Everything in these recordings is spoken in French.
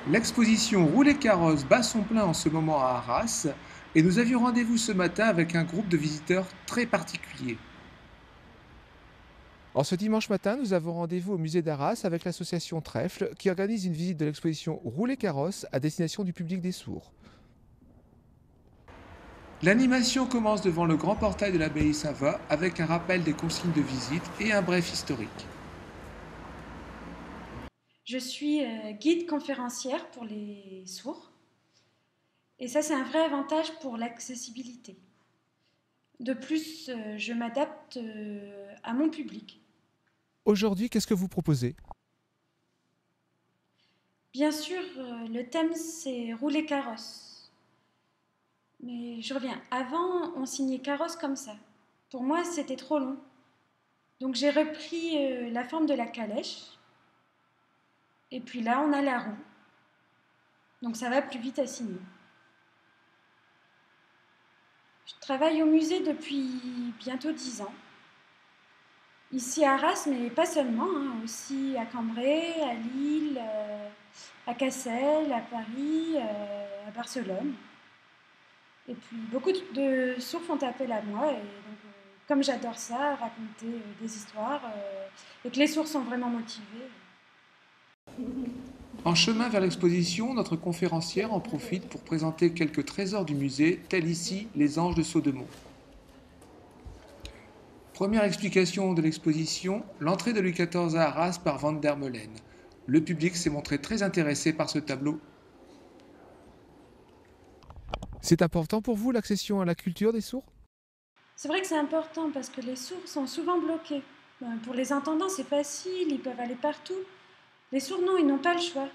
L'exposition Rouler carrosse bat son plein en ce moment à Arras et nous avions rendez-vous ce matin avec un groupe de visiteurs très particulier. Alors ce dimanche matin, nous avons rendez-vous au musée d'Arras avec l'association Trèfle qui organise une visite de l'exposition Rouler carrosse à destination du public des sourds. L'animation commence devant le grand portail de l'abbaye Saint-Va avec un rappel des consignes de visite et un bref historique. Je suis guide conférencière pour les sourds et ça c'est un vrai avantage pour l'accessibilité. De plus, je m'adapte à mon public. Aujourd'hui, qu'est-ce que vous proposez? Bien sûr, le thème c'est rouler carrosse. Mais je reviens, avant on signait carrosse comme ça. Pour moi c'était trop long. Donc j'ai repris la forme de la calèche et puis là on a la roue. Donc ça va plus vite à signer. Je travaille au musée depuis bientôt 10 ans. Ici à Arras, mais pas seulement, hein, aussi à Cambrai, à Lille, à Cassel, à Paris, à Barcelone. Et puis beaucoup de sourds font appel à moi. Et donc, comme j'adore ça, raconter des histoires, et que les sourds sont vraiment motivés. En chemin vers l'exposition, notre conférencière en profite pour présenter quelques trésors du musée, tels ici les anges de Saudemont. Première explication de l'exposition, l'entrée de Louis XIV à Arras par Van der Meulen. Le public s'est montré très intéressé par ce tableau. C'est important pour vous l'accession à la culture des sourds? C'est vrai que c'est important parce que les sourds sont souvent bloqués. Pour les entendants, c'est facile, ils peuvent aller partout. Les sourds, non, ils n'ont pas le choix.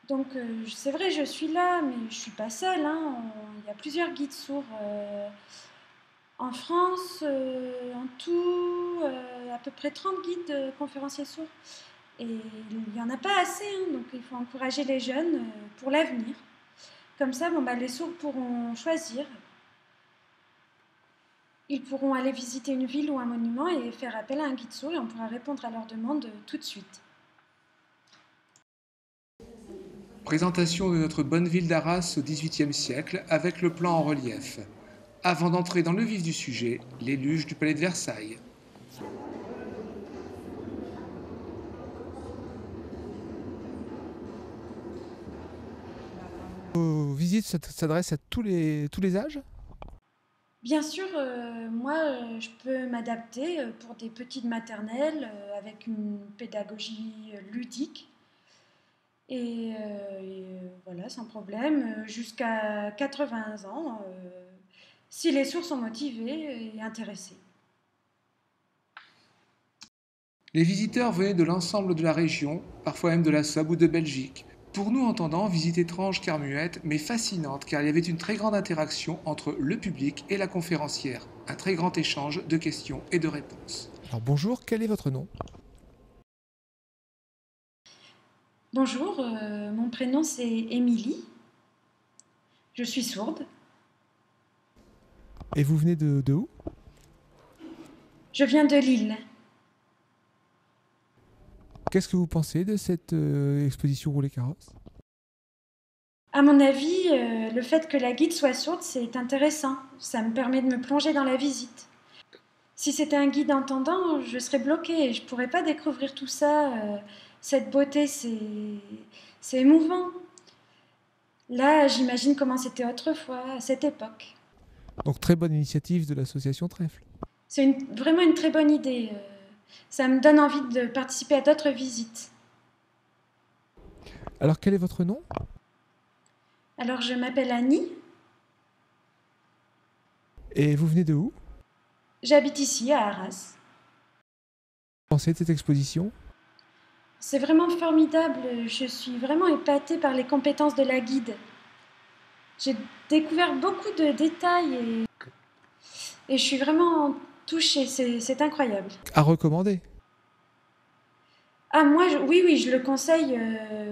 Donc c'est vrai, je suis là, mais je ne suis pas seule, hein. Il y a plusieurs guides sourds en France, en tout, à peu près 30 guides conférenciers sourds. Et il n'y en a pas assez, hein, donc il faut encourager les jeunes pour l'avenir. Comme ça, bon, bah, les sourds pourront choisir. Ils pourront aller visiter une ville ou un monument et faire appel à un guide sourd et on pourra répondre à leurs demandes tout de suite. Présentation de notre bonne ville d'Arras au XVIIIe siècle avec le plan en relief. Avant d'entrer dans le vif du sujet, les luges du palais de Versailles. Vos visites s'adressent à tous les âges? Bien sûr, moi, je peux m'adapter pour des petites maternelles avec une pédagogie ludique. Voilà, sans problème, jusqu'à 80 ans, si les sourds sont motivés et intéressés. Les visiteurs venaient de l'ensemble de la région, parfois même de la Somme ou de Belgique. Pour nous entendants, visite étrange car muette, mais fascinante car il y avait une très grande interaction entre le public et la conférencière. Un très grand échange de questions et de réponses. Alors bonjour, quel est votre nom? Bonjour, mon prénom c'est Émilie, je suis sourde, Et vous venez de où? je viens de Lille. Qu'est-ce que vous pensez de cette exposition Rouler carrosse? À mon avis, le fait que la guide soit sourde, c'est intéressant, ça me permet de me plonger dans la visite. Si c'était un guide entendant, je serais bloquée et je ne pourrais pas découvrir tout ça. Cette beauté, c'est émouvant. Là, j'imagine comment c'était autrefois, à cette époque. Donc très bonne initiative de l'association Trèfle. C'est vraiment une très bonne idée. Ça me donne envie de participer à d'autres visites. Alors quel est votre nom? Alors, je m'appelle Annie, Et vous venez de où? j'habite ici, à Arras. Pensez de cette exposition? C'est vraiment formidable, je suis vraiment épatée par les compétences de la guide. J'ai découvert beaucoup de détails et je suis vraiment touchée, c'est incroyable. À recommander. Ah, moi, oui, oui, je le conseille,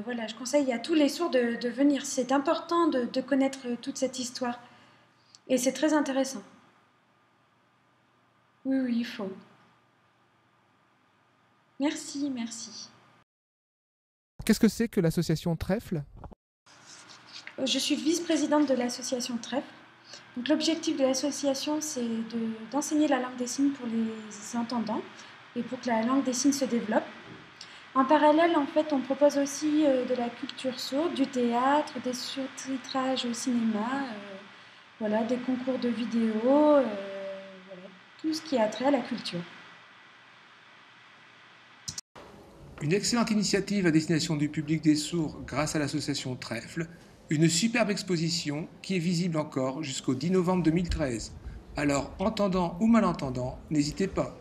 voilà, je conseille à tous les sourds de venir. C'est important de connaître toute cette histoire. Et c'est très intéressant. Oui, oui, il faut. Merci, merci. Qu'est-ce que c'est que l'association Trèfle? Je suis vice-présidente de l'association Trèfle. Donc, l'objectif de l'association, c'est d'enseigner la langue des signes pour les entendants et pour que la langue des signes se développe. En parallèle, en fait, on propose aussi de la culture sourde, du théâtre, des sous-titrages au cinéma, voilà, des concours de vidéo, voilà, tout ce qui a trait à la culture. Une excellente initiative à destination du public des sourds grâce à l'association Trèfle, une superbe exposition qui est visible encore jusqu'au 10 novembre 2013. Alors, entendant ou malentendant, n'hésitez pas.